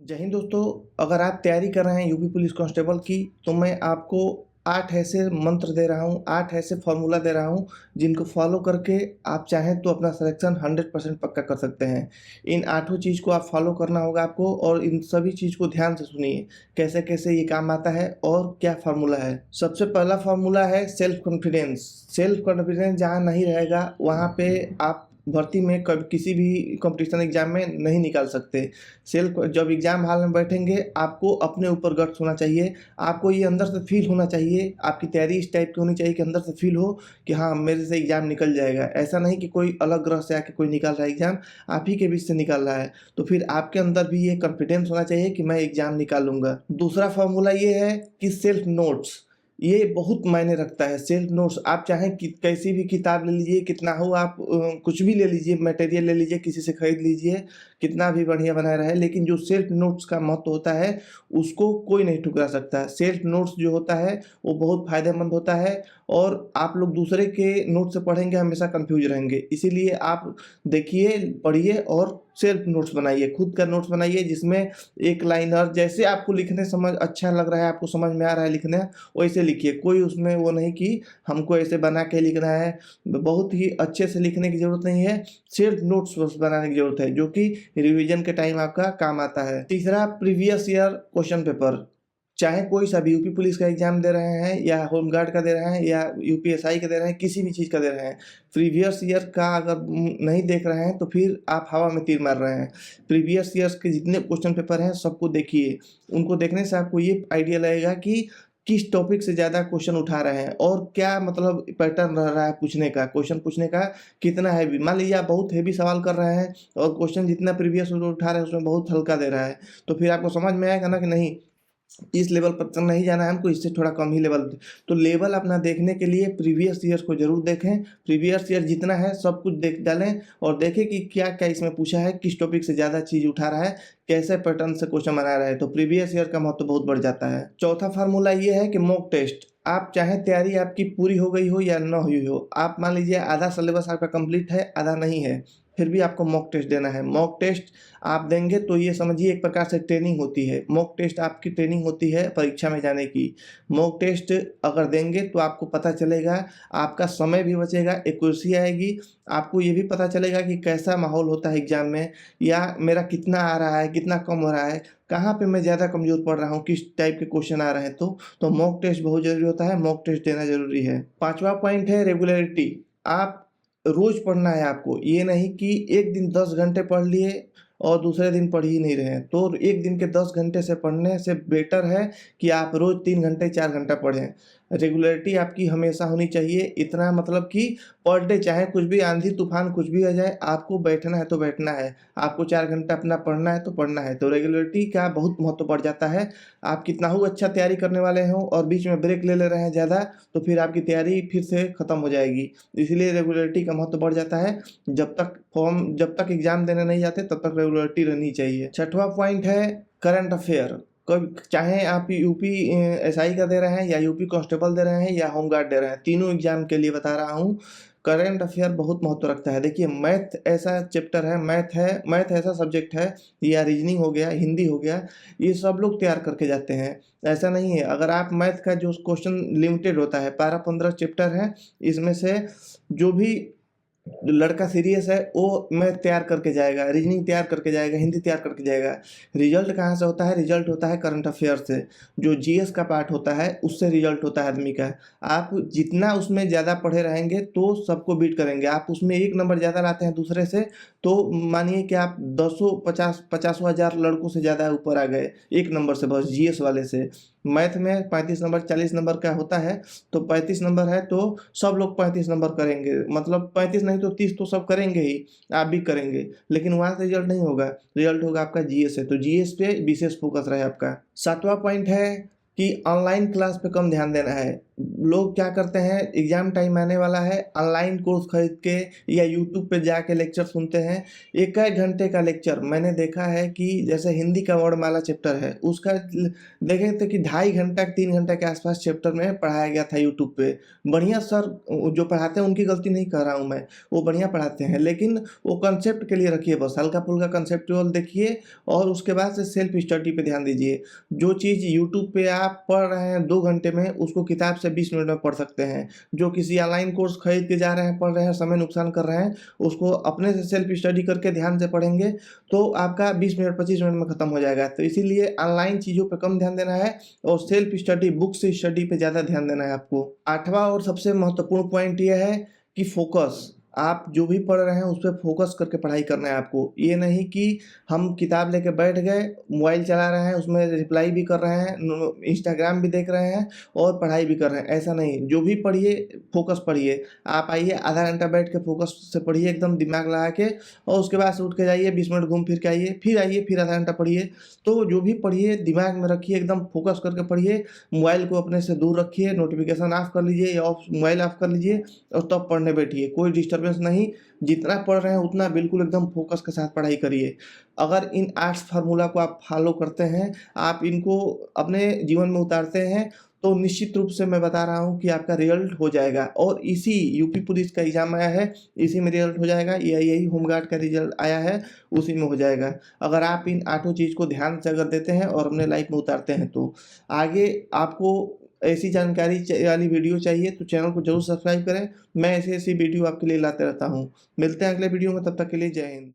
जय हिंद दोस्तों। अगर आप तैयारी कर रहे हैं यूपी पुलिस कांस्टेबल की, तो मैं आपको 8 ऐसे मंत्र दे रहा हूँ, 8 ऐसे फार्मूला दे रहा हूँ जिनको फॉलो करके आप चाहें तो अपना सिलेक्शन 100% पक्का कर सकते हैं। इन आठों चीज़ को आप फॉलो करना होगा आपको, और इन सभी चीज़ को ध्यान से सुनिए कैसे कैसे ये काम आता है और क्या फार्मूला है। सबसे पहला फार्मूला है सेल्फ कॉन्फिडेंस। सेल्फ कॉन्फिडेंस जहाँ नहीं रहेगा वहाँ पे आप भर्ती में कभी किसी भी कंपटीशन एग्जाम में नहीं निकाल सकते। सेल्फ जब एग्जाम हॉल में बैठेंगे, आपको अपने ऊपर गट्स होना चाहिए। आपको ये अंदर से फील होना चाहिए, आपकी तैयारी इस टाइप की होनी चाहिए कि अंदर से फील हो कि हाँ, मेरे से एग्जाम निकल जाएगा। ऐसा नहीं कि कोई अलग ग्रह से आके कोई निकाल रहा है एग्जाम, आप ही के बीच से निकाल रहा है। तो फिर आपके अंदर भी ये कॉन्फिडेंस होना चाहिए कि मैं एग्जाम निकाल लूंगा। दूसरा फॉर्मूला ये है कि सेल्फ नोट्स, ये बहुत मायने रखता है। सेल्फ नोट्स आप चाहें कि कैसी भी किताब ले लीजिए, कितना हो आप कुछ भी ले लीजिए, मटेरियल ले लीजिए, किसी से खरीद लीजिए, कितना भी बढ़िया बनाया रहे, लेकिन जो सेल्फ नोट्स का महत्व होता है उसको कोई नहीं ठुकरा सकता। सेल्फ नोट्स जो होता है वो बहुत फायदेमंद होता है, और आप लोग दूसरे के नोट से पढ़ेंगे हमेशा कंफ्यूज रहेंगे। इसीलिए आप देखिए, पढ़िए और सेल्फ नोट्स बनाइए, खुद का नोट्स बनाइए जिसमें एक लाइनर जैसे आपको लिखने समझ अच्छा लग रहा है, आपको समझ में आ रहा है लिखने, वैसे लिखिए। कोई उसमें वो नहीं कि हमको ऐसे बना के लिखना है, बहुत ही अच्छे से लिखने की ज़रूरत नहीं है। सिर्फ नोट्स बस बनाने की ज़रूरत है जो कि रिवीजन के टाइम आपका काम आता है। तीसरा, प्रीवियस ईयर क्वेश्चन पेपर। चाहे कोई सा भी यूपी पुलिस का एग्जाम दे रहे हैं, या होमगार्ड का दे रहे हैं, या यूपीएसआई का दे रहे हैं, किसी भी चीज़ का दे रहे हैं, प्रीवियस ईयर का अगर नहीं देख रहे हैं तो फिर आप हवा में तीर मार रहे हैं। प्रीवियस ईयर्स के जितने क्वेश्चन पेपर हैं सबको देखिए। उनको देखने से आपको ये आइडिया लगेगा कि किस टॉपिक से ज़्यादा क्वेश्चन उठा रहे हैं, और क्या मतलब पैटर्न रह रहा है पूछने का, क्वेश्चन पूछने का कितना हैवी। मान लीजिए आप बहुत हैवी सवाल कर रहे हैं और क्वेश्चन जितना प्रीवियस उठा रहे हैं उसमें बहुत हल्का दे रहा है, तो फिर आपको समझ में आएगा ना कि नहीं, इस लेवल पर तो नहीं जाना है हमको, इससे थोड़ा कम ही लेवल। तो लेवल अपना देखने के लिए प्रीवियस ईयर को जरूर देखें। प्रीवियस ईयर जितना है सब कुछ देख डालें और देखें कि क्या क्या इसमें पूछा है, किस टॉपिक से ज़्यादा चीज़ उठा रहा है, कैसे पैटर्न से क्वेश्चन बना रहा है। तो प्रीवियस ईयर का महत्व बहुत बढ़ जाता है। चौथा फार्मूला ये है कि मॉक टेस्ट। आप चाहे तैयारी आपकी पूरी हो गई हो या न हुई हो, आप मान लीजिए आधा सिलेबस आपका कंप्लीट है, आधा नहीं है, फिर भी आपको मॉक टेस्ट देना है। मॉक टेस्ट आप देंगे तो ये समझिए एक प्रकार से ट्रेनिंग होती है। मॉक टेस्ट आपकी ट्रेनिंग होती है परीक्षा में जाने की। मॉक टेस्ट अगर देंगे तो आपको पता चलेगा, आपका समय भी बचेगा, एक्यूरेसी आएगी, आपको ये भी पता चलेगा कि कैसा माहौल होता है एग्जाम में, या मेरा कितना आ रहा है, कितना कम हो रहा है, कहाँ पे मैं ज़्यादा कमज़ोर पड़ रहा हूँ, किस टाइप के क्वेश्चन आ रहे हैं। तो मॉक टेस्ट बहुत ज़रूरी होता है, मॉक टेस्ट देना ज़रूरी है। पाँचवा पॉइंट है रेगुलरिटी। आप रोज़ पढ़ना है आपको, ये नहीं कि एक दिन 10 घंटे पढ़ लिए और दूसरे दिन पढ़ ही नहीं रहे हैं। तो एक दिन के 10 घंटे से पढ़ने से बेटर है कि आप रोज़ 3 घंटे 4 घंटा पढ़ें। रेगुलरिटी आपकी हमेशा होनी चाहिए, इतना मतलब कि पर डे चाहे कुछ भी आंधी तूफान कुछ भी आ जाए, आपको बैठना है तो बैठना है, आपको 4 घंटा अपना पढ़ना है तो पढ़ना है। तो रेगुलरिटी का बहुत महत्व बढ़ जाता है। आप कितना ही अच्छा तैयारी करने वाले हों और बीच में ब्रेक ले रहे हैं ज़्यादा, तो फिर आपकी तैयारी फिर से ख़त्म हो जाएगी। इसलिए रेगुलरिटी का महत्व बढ़ जाता है। जब तक एग्जाम देने नहीं जाते तब तक रेगुलरिटी रहनी चाहिए। छठवां पॉइंट है करंट अफेयर। कब चाहे आप यूपी एसआई का दे रहे हैं, या यूपी कांस्टेबल दे रहे हैं, या होमगार्ड दे रहे हैं, तीनों एग्जाम के लिए बता रहा हूँ, करंट अफेयर बहुत महत्व रखता है। देखिए, मैथ ऐसा चैप्टर है, मैथ ऐसा सब्जेक्ट है, या रीजनिंग हो गया, हिंदी हो गया, ये सब लोग तैयार करके जाते हैं। ऐसा नहीं है, अगर आप मैथ का जो क्वेश्चन लिमिटेड होता है, 12-15 चैप्टर है, इसमें से जो भी जो लड़का सीरियस है वो मैथ तैयार करके जाएगा, रीजनिंग तैयार करके जाएगा, हिंदी तैयार करके जाएगा। रिजल्ट कहाँ से होता है? रिजल्ट होता है करंट अफेयर से। जो जीएस का पार्ट होता है उससे रिजल्ट होता है आदमी का। आप जितना उसमें ज़्यादा पढ़े रहेंगे तो सबको बीट करेंगे। आप उसमें एक नंबर ज़्यादा लाते हैं दूसरे से, तो मानिए कि आप दसों पचासों हज़ार लड़कों से ज़्यादा ऊपर आ गए एक नंबर से, बस जीएस वाले से। मैथ में 35 नंबर 40 नंबर का होता है, तो 35 नंबर है तो सब लोग 35 नंबर करेंगे, मतलब 35 नहीं तो 30 तो सब करेंगे ही, आप भी करेंगे, लेकिन वहाँ से रिजल्ट नहीं होगा। रिजल्ट होगा आपका जीएस से, तो जीएस पे विशेष फोकस रहे आपका। सातवां पॉइंट है कि ऑनलाइन क्लास पे कम ध्यान देना है। लोग क्या करते हैं, एग्ज़ाम टाइम आने वाला है, ऑनलाइन कोर्स खरीद के या यूट्यूब पे जाके लेक्चर सुनते हैं। 1-1 घंटे का लेक्चर मैंने देखा है कि जैसे हिंदी का वर्णमाला चैप्टर है, उसका ल देखे थे कि 2.5 घंटा 3 घंटे के आसपास चैप्टर में पढ़ाया गया था यूट्यूब पे। बढ़िया सर जो पढ़ाते हैं उनकी गलती नहीं कह रहा हूँ मैं, वो बढ़िया पढ़ाते हैं, लेकिन वो कांसेप्ट के लिए रखिए बस, हल्का-फुल्का कांसेप्चुअल देखिए और उसके बाद से सेल्फ स्टडी पे ध्यान दीजिए। जो चीज़ यूट्यूब पे आप पढ़ रहे हैं 2 घंटे में, उसको किताब से 20 मिनट में पढ़ सकते हैं। जो किसी ऑनलाइन कोर्स खरीद के जा रहे हैं, पढ़ रहे हैं, समय नुकसान कर रहे हैं, उसको अपने से सेल्फ स्टडी करके ध्यान से पढ़ेंगे, तो आपका 20 मिनट 25 मिनट में खत्म हो जाएगा। तो इसीलिए ऑनलाइन चीज़ों पे कम ध्यान देना है और सेल्फ स्टडी, बुक से स्टडी पे ज़्यादा ध्यान देना है आपको। 8वाँ और सबसे महत्वपूर्ण पॉइंट ये है कि फ़ोकस। आप जो भी पढ़ रहे हैं उस पे फ़ोकस करके पढ़ाई करना है आपको। ये नहीं कि हम किताब लेके बैठ गए, मोबाइल चला रहे हैं, उसमें रिप्लाई भी कर रहे हैं, इंस्टाग्राम भी देख रहे हैं और पढ़ाई भी कर रहे हैं, ऐसा नहीं। जो भी पढ़िए, फ़ोकस पढ़िए। आप आइए आधा घंटा बैठ के फ़ोकस से पढ़िए एकदम दिमाग लगा के और उसके बाद से उठ के जाइए, 20 मिनट घूम फिर के आइए, फिर आधा घंटा पढ़िए। तो जो भी पढ़िए दिमाग में रखिए, एकदम फ़ोकस करके पढ़िए। मोबाइल को अपने से दूर रखिए, नोटिफ़िकेशन ऑफ कर लीजिए या मोबाइल ऑफ कर लीजिए और तब पढ़ने बैठिए। कोई डिस्टर्बेंस नहीं, जितना पढ़ रहे हैं उतना बिल्कुल एकदम फ़ोकस के साथ पढ़ाई करिए। अगर इन 8 फ़ॉर्मूला को आप फ़ॉलो करते हैं, आप इनको अपने जीवन में उतारते हैं, तो निश्चित रूप से मैं बता रहा हूँ कि आपका रिज़ल्ट हो जाएगा और इसी यूपी पुलिस का एग्ज़ाम आया है, इसी में रिज़ल्ट हो जाएगा। एआईआई होमगार्ड का रिज़ल्ट आया है, उसी में हो जाएगा। अगर आप इन 8 चीज़ को ध्यान से अगर देते हैं और अपने लाइफ़ में उतारते हैं तो। आगे आपको ऐसी जानकारी वाली वीडियो चाहिए तो चैनल को ज़रूर सब्सक्राइब करें। मैं ऐसी-ऐसी वीडियो आपके लिए लाते रहता हूँ। मिलते हैं अगले वीडियो में, तब तक के लिए जय हिंद।